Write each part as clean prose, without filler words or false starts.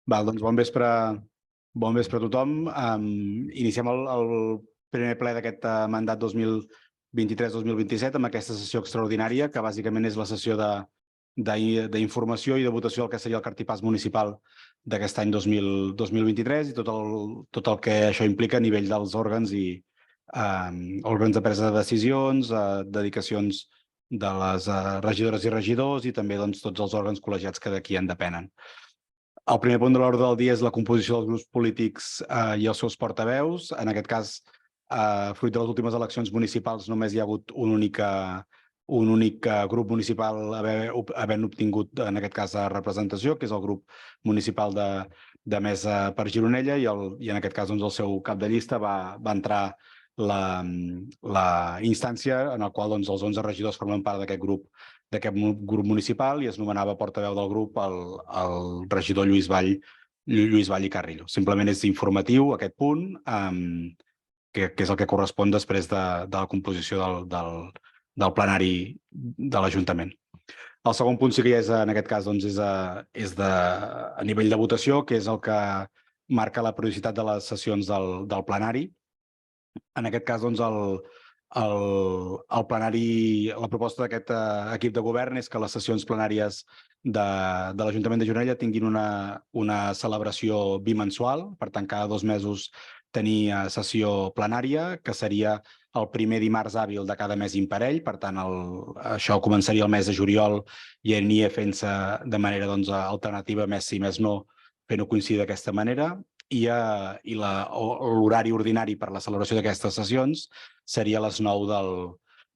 Doncs bon vespre a tothom. Iniciem el primer ple d'aquest mandat 2023-2027 amb aquesta sessió extraordinària, que bàsicament és la sessió d'informació i de votació del que seria el cartipàs municipal d'aquest any 2023 i tot el que això implica a nivell dels òrgans i òrgans de presa de decisions, dedicacions de les regidores i regidors i també tots els òrgans col·legiats que d'aquí en depenen. El primer punt de l'ordre del dia és la composició dels grups polítics i els seus portaveus. En aquest cas, fruit de les últimes eleccions municipals, només hi ha hagut un únic grup municipal havent obtingut, en aquest cas, representació, que és el grup municipal de Mesa per Gironella, i en aquest cas el seu cap de llista va entrar la instància en la qual els 11 regidors formen part d'aquest grup municipal i es nomenava portaveu del grup el regidor Lluís Vall i Carrillo. Simplement és informatiu aquest punt, que és el que correspon després de la composició del plenari de l'Ajuntament. El segon punt sí que ja és, en aquest cas, és a nivell de votació, que és el que marca la periodicitat de les sessions del plenari. En aquest cas, el plenari, la proposta d'aquest equip de govern és que les sessions plenàries de l'Ajuntament de Gironella tinguin una celebració bimensual, per tant, cada 2 mesos tenir sessió plenària, que seria el primer dimarts hàbil de cada mes imparell. Per tant, això començaria el mes de juliol i aniria fent-se de manera alternativa, mes sí, mes no, fent-ho coincidir d'aquesta manera. I l'horari ordinari per la celebració d'aquestes sessions seria a les 9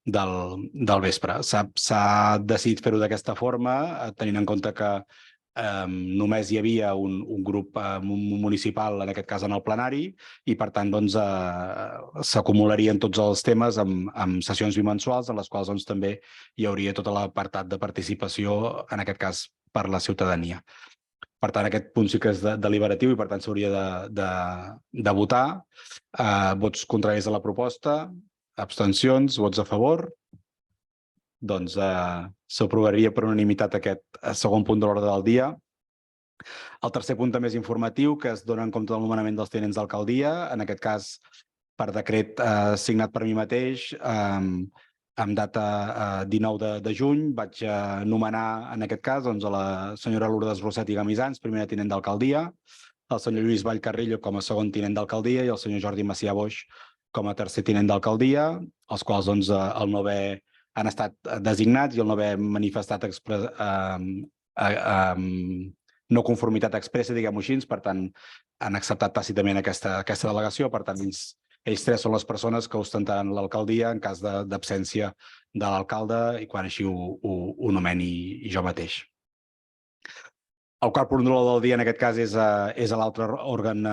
del vespre. S'ha decidit fer-ho d'aquesta forma, tenint en compte que només hi havia un grup municipal, en aquest cas en el plenari, i per tant s'acumularien tots els temes amb sessions bimensuals, en les quals també hi hauria tot l'apartat de participació, en aquest cas per la ciutadania. Per tant, aquest punt sí que és deliberatiu i, per tant, s'hauria de votar. Vots contraris a la proposta, abstencions, vots a favor. Doncs s'aprovaria per unanimitat aquest segon punt de l'ordre del dia. El tercer punt també és informatiu, que es dona en compte del nomenament dels tinents d'alcaldia, en aquest cas per decret signat per mi mateix, amb data 19 de juny. Vaig nomenar, en aquest cas, a la senyora Lourdes Rosset i Gamisans, primera tinent d'alcaldia, el senyor Lluís Vall Carrillo com a segon tinent d'alcaldia i el senyor Jordi Macià Boix com a tercer tinent d'alcaldia, els quals, al no haver han estat designats i al no haver manifestat no conformitat expressa, diguem-ho així, per tant, han acceptat tàcitament aquesta delegació. Per tant, ells tres són les persones que ostentaran l'alcaldia en cas d'absència de l'alcalde i quan així ho nomeni jo mateix. El quart punt del dia, en aquest cas, és a l'altre òrgan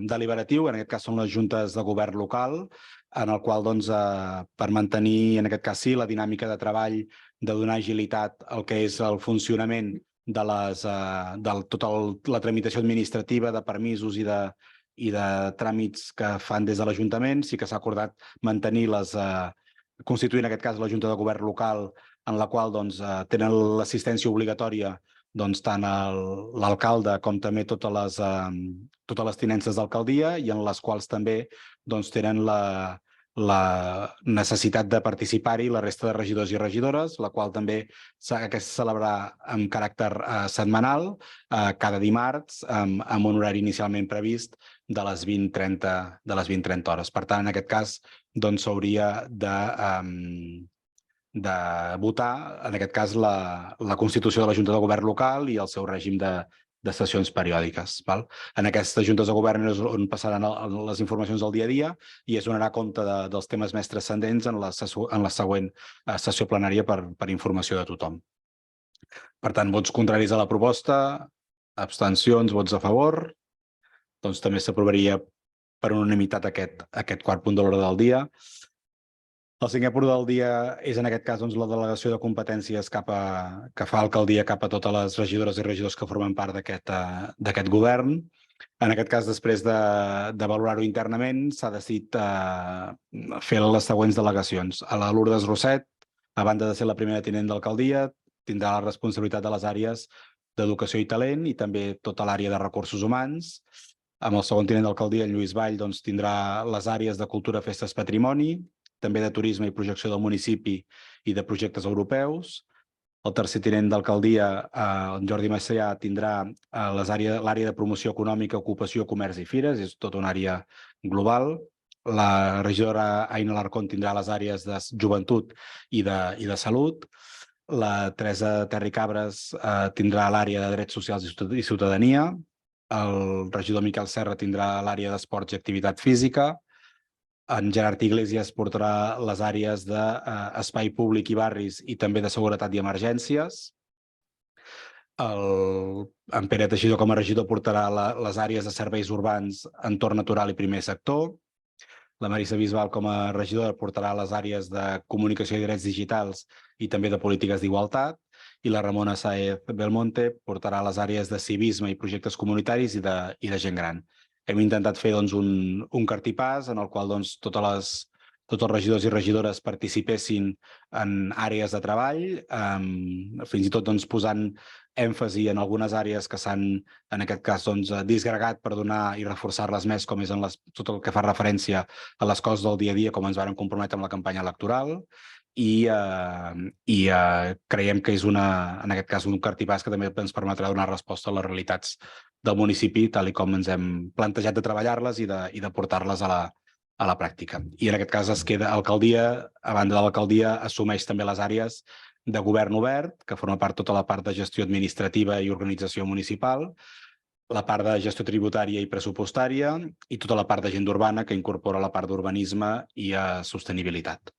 deliberatiu. En aquest cas són les juntes de govern local, en el qual, per mantenir, en aquest cas sí, la dinàmica de treball, de donar agilitat al que és el funcionament de tota la tramitació administrativa, de permisos i de tràmits que fan des de l'Ajuntament, sí que s'ha acordat mantenir constituir, en aquest cas, la Junta de Govern local, en la qual tenen l'assistència obligatòria tant l'alcalde com també totes les tinences d'alcaldia, i en les quals també tenen la necessitat de participar-hi la resta de regidors i regidores, la qual també s'ha de celebrar amb caràcter setmanal, cada dimarts, amb un horari inicialment previst de les 20:30 hores. Per tant, en aquest cas, s'hauria de votar, en aquest cas, la constitució de la Junta de Govern local i el seu règim de sessions periòdiques. En aquestes juntes de govern és on passaran les informacions del dia a dia i es donarà compte dels temes més transcendents en la següent sessió plenària per informació de tothom. Per tant, vots contraris a la proposta, abstencions, vots a favor, doncs també s'aprovaria per unanimitat aquest quart punt de l'ordre del dia. El cinquè punt del dia és, en aquest cas, la delegació de competències que fa l'alcaldia cap a totes les regidores i regidors que formen part d'aquest govern. En aquest cas, després de valorar-ho internament, s'ha decidit fer les següents delegacions. A la Lourdes Rosset, a banda de ser la primera tinent d'alcaldia, tindrà la responsabilitat de les àrees d'Educació i Talent i també tota l'àrea de Recursos Humans. Amb el segon tinent d'alcaldia, en Lluís Vall, tindrà les àrees de Cultura, Festes, Patrimoni, també de Turisme i Projecció del municipi i de projectes europeus. El tercer tinent d'alcaldia, en Jordi Macià, tindrà l'àrea de Promoció Econòmica, Ocupació, Comerç i Fires, és tota una àrea global. La regidora Aina Alarcón tindrà les àrees de Joventut i de Salut. La Teresa Terri Cabres tindrà l'àrea de Drets Socials i Ciutadania. El regidor Miquel Serra tindrà l'àrea d'Esports i Activitat Física. En Gerard Iglesias portarà les àrees d'Espai Públic i Barris i també de Seguretat i Emergències. En Pere Teixidor, com a regidor, portarà les àrees de Serveis Urbans, Entorn Natural i Primer Sector. La Marisa Bisbal, com a regidora, portarà les àrees de Comunicació i Drets Digitals i també de Polítiques d'Igualtat. I la Ramona Sáez Belmonte portarà les àrees de Civisme i Projectes Comunitaris i de Gent Gran. Hem intentat fer un cartipàs en el qual tots els regidors i regidores participessin en àrees de treball, fins i tot posant èmfasi en algunes àrees que s'han, en aquest cas, disgregat per donar i reforçar-les més, com és tot el que fa referència a les coses del dia a dia, com ens vàrem comprometre amb la campanya electoral, i creiem que és, en aquest cas, un cartipàs que també ens permetrà donar resposta a les realitats del municipi, tal com ens hem plantejat de treballar-les i de portar-les a la pràctica. I en aquest cas es queda alcaldia, a banda de l'alcaldia, assumeix també les àrees de govern obert, que forma part tota la part de gestió administrativa i organització municipal, la part de gestió tributària i pressupostària i tota la part d'agenda urbana, que incorpora la part d'urbanisme i sostenibilitat.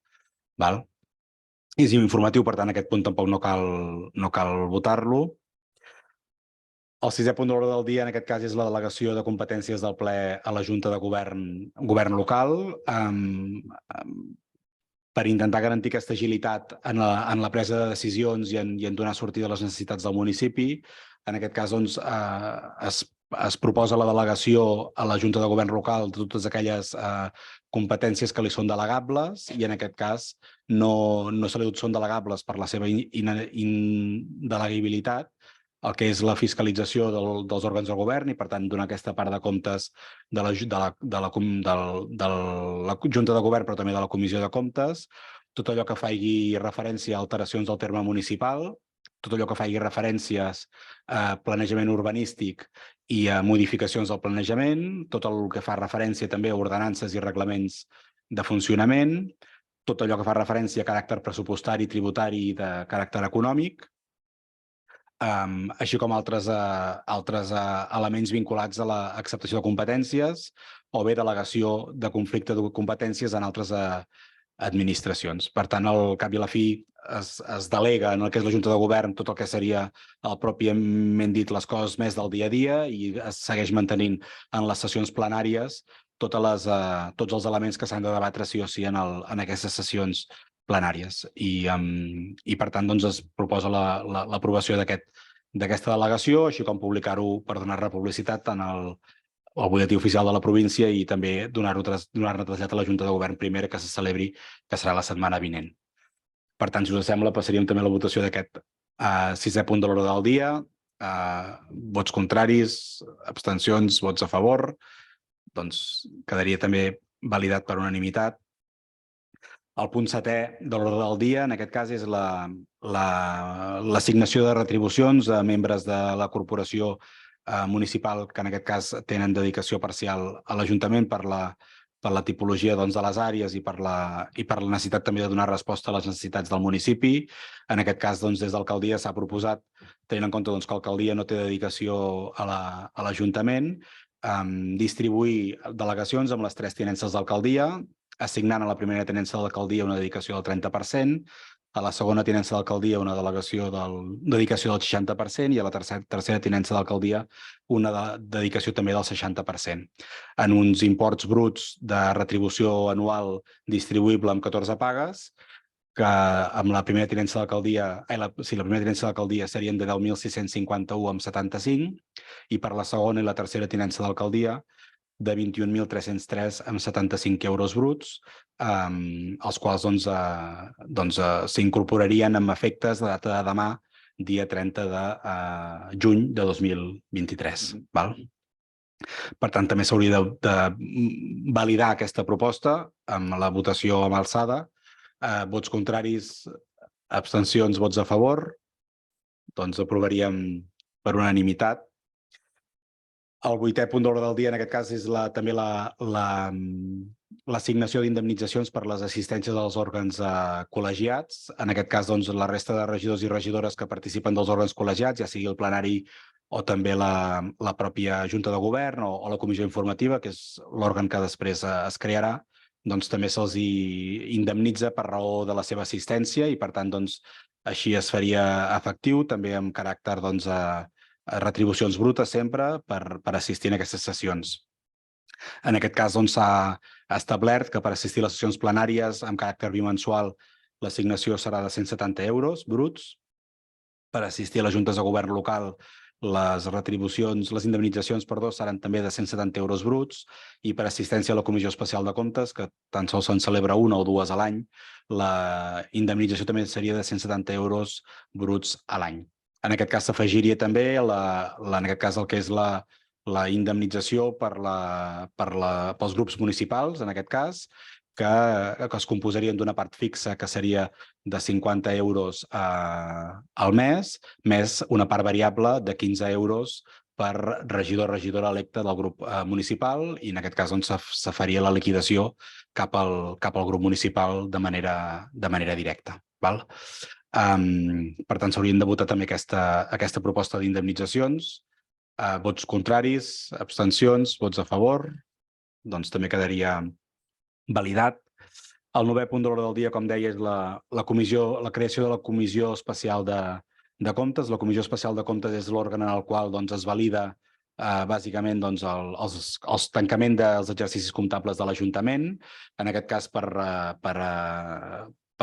És informatiu, per tant, aquest punt tampoc no cal votar-lo. El sisè punt de l'ordre del dia, en aquest cas, és la delegació de competències del ple a la Junta de Govern local, per intentar garantir aquesta agilitat en la presa de decisions i en donar sortida a les necessitats del municipi. En aquest cas, es proposa la delegació a la Junta de Govern local de totes aquelles competències que li són delegables i, en aquest cas, no se li són delegables per la seva indelegabilitat, el que és la fiscalització dels òrgans del govern i, per tant, donar aquesta part de comptes de la Junta de Govern, però també de la Comissió de Comptes, tot allò que faci referència a alteracions del terme municipal, tot allò que faci referències a planejament urbanístic i a modificacions del planejament, tot el que fa referència també a ordenances i reglaments de funcionament, tot allò que fa referència a caràcter pressupostari, tributari i de caràcter econòmic, així com altres elements vinculats a l'acceptació de competències o bé delegació de conflicte de competències en altres administracions. Per tant, al cap i a la fi es delega en el que és la Junta de Govern tot el que seria pròpiament dit les coses més del dia a dia i es segueix mantenint en les sessions plenàries tots els elements que s'han de debatre sí o sí en aquestes sessions plenàries. I, per tant, es proposa l'aprovació d'aquesta delegació, així com publicar-ho per donar-ne publicitat en el butlletí oficial de la província i també donar-ne trasllat a la Junta de Govern primera que se celebri, que serà la setmana vinent. Per tant, si us sembla, passaríem també a la votació d'aquest sisè punt de l'ordre del dia. Vots contraris, abstencions, vots a favor, doncs quedaria també validat per unanimitat. El punt setè de l'ordre del dia, en aquest cas, és l'assignació de retribucions a membres de la corporació municipal que en aquest cas tenen dedicació parcial a l'Ajuntament per la tipologia de les àrees i per la necessitat també de donar resposta a les necessitats del municipi. En aquest cas, des d'alcaldia s'ha proposat, tenint en compte que l'alcaldia no té dedicació a l'Ajuntament, distribuir delegacions amb les 3 tinences d'alcaldia, assignant a la primera tinença de l'alcaldia una dedicació del 30%, a la segona tinença d'alcaldia una dedicació del 60% i a la tercera tinença d'alcaldia una dedicació també del 60%. En uns imports bruts de retribució anual distribuïble amb 14 pagues, que amb la primera tinença d'alcaldia, la primera tinença d'alcaldia serien de 10.651,75 i per la segona i la tercera tinença d'alcaldia de 21.303,75 euros bruts, els quals s'incorporarien amb efectes de data de demà dia 30 de juny de 2023. Val? Per tant, també s'hauria de validar aquesta proposta amb la votació amb alçada. Vots contraris, abstencions, vots a favor. Doncs aprovaríem per unanimitat. El 8è punt d'ordre del dia, en aquest cas, és també l'assignació d'indemnitzacions per les assistències als òrgans col·legiats. En aquest cas, doncs, la resta de regidors i regidores que participen dels òrgans col·legiats, ja sigui el plenari o també la pròpia Junta de Govern o la Comissió Informativa, que és l'òrgan que després es crearà, doncs també se'ls indemnitza per raó de la seva assistència i, per tant, doncs, així es faria efectiu, també amb caràcter doncs, a retribucions brutes sempre per assistir en aquestes sessions. En aquest cas s'ha establert que per assistir a les sessions plenàries amb caràcter bimensual l'assignació serà de 170 euros bruts. Per assistir a les juntes de govern local les indemnitzacions seran també de 170 euros bruts i per assistència a la Comissió Especial de Comptes, que tan sols se'n celebra una o dues a l'any, la indemnització també seria de 170 euros bruts a l'any. En aquest cas s'afegiria també en aquest cas el que és la indemnització pels grups municipals, en aquest cas, que es composarien d'una part fixa que seria de 50 euros al mes, més una part variable de 15 euros per regidor o regidora electe del grup municipal i en aquest cas se faria la liquidació cap al grup municipal de manera directa. Per tant, s'haurien de votar també aquesta proposta d'indemnitzacions. Vots contraris, abstencions, vots a favor, doncs també quedaria validat. El 9è punt d'ordre del dia, com deia, és la creació de la Comissió Especial de Comptes. La Comissió Especial de Comptes és l'òrgan en el qual es valida bàsicament el tancament dels exercicis comptables de l'Ajuntament. En aquest cas, per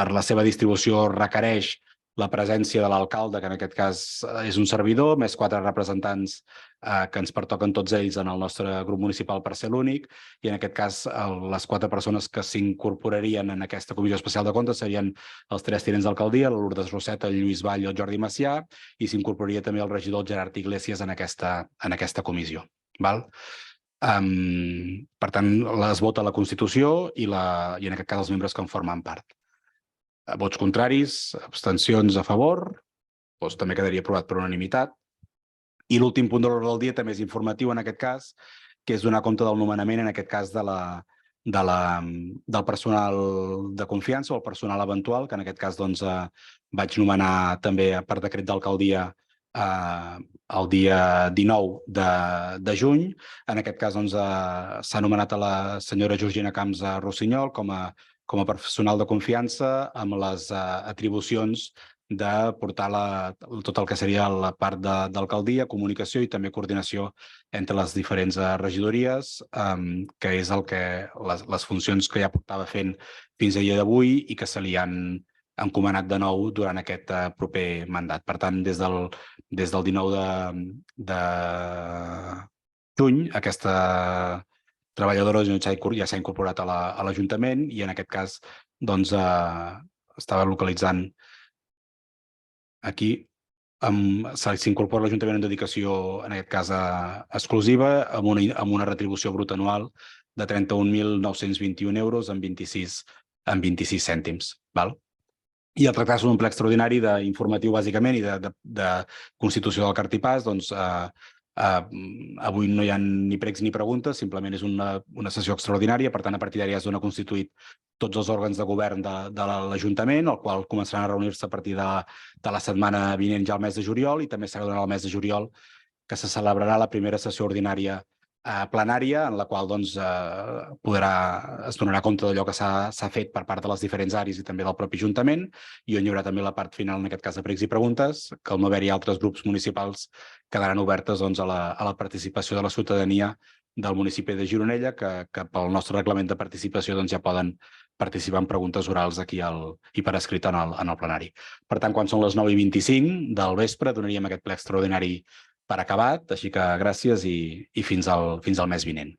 la seva distribució, requereix la presència de l'alcalde, que en aquest cas és un servidor, més 4 representants que ens pertoquen tots ells en el nostre grup municipal per ser l'únic, i en aquest cas les 4 persones que s'incorporarien en aquesta Comissió Especial de Comptes serien els 3 tinents d'alcaldia, la Lourdes Roseta, el Lluís Vall i el Jordi Macià, i s'incorporaria també el regidor Gerard Iglesias en aquesta comissió. Per tant, es vota la Constitució i en aquest cas els membres que en formen part. Vots contraris, abstencions a favor, doncs també quedaria aprovat per unanimitat. I l'últim punt de l'ordre del dia també és informatiu en aquest cas, que és donar compte del nomenament, en aquest cas del personal de confiança o el personal eventual, que en aquest cas vaig nomenar també per decret d'alcaldia el dia 19 de juny. En aquest cas s'ha nomenat a la senyora Georgina Camps Rossinyol com a personal de confiança amb les atribucions de portar tot el que seria la part d'alcaldia, comunicació i també coordinació entre les diferents regidories, que és les funcions que ja portava fent fins a dia d'avui i que se li han encomanat de nou durant aquest proper mandat. Per tant, des del 19 de juny, aquesta treballadora ja s'ha incorporat a l'Ajuntament i en aquest cas estava localitzant aquí, s'incorpora l'Ajuntament en dedicació, en aquest cas exclusiva, amb una retribució bruta anual de 31.921 euros amb 26 cèntims. I el tractar d'un ple extraordinari d'informatiu, bàsicament, i de constitució del cartipàs, avui no hi ha ni pregs ni preguntes, simplement és una sessió extraordinària, per tant, a partir d'ara ja es dona constituït tots els òrgans de govern de l'Ajuntament, el qual començaran a reunir-se a partir de la setmana vinent ja al mes de juliol, i també serà durant el mes de juliol que se celebrarà la primera sessió ordinària plenària, en la qual es donarà compte d'allò que s'ha fet per part de les diferents àrees i també del propi Ajuntament, i on hi haurà també la part final, en aquest cas de pregs i preguntes, que al no haver-hi altres grups municipals quedaran obertes a la participació de la ciutadania del municipi de Gironella, que pel nostre reglament de participació ja poden participar en preguntes orals aquí i per escrit en el plenari. Per tant, quan són les 9:25 del vespre, donaríem aquest ple extraordinari per acabat, així que gràcies i fins al mes vinent.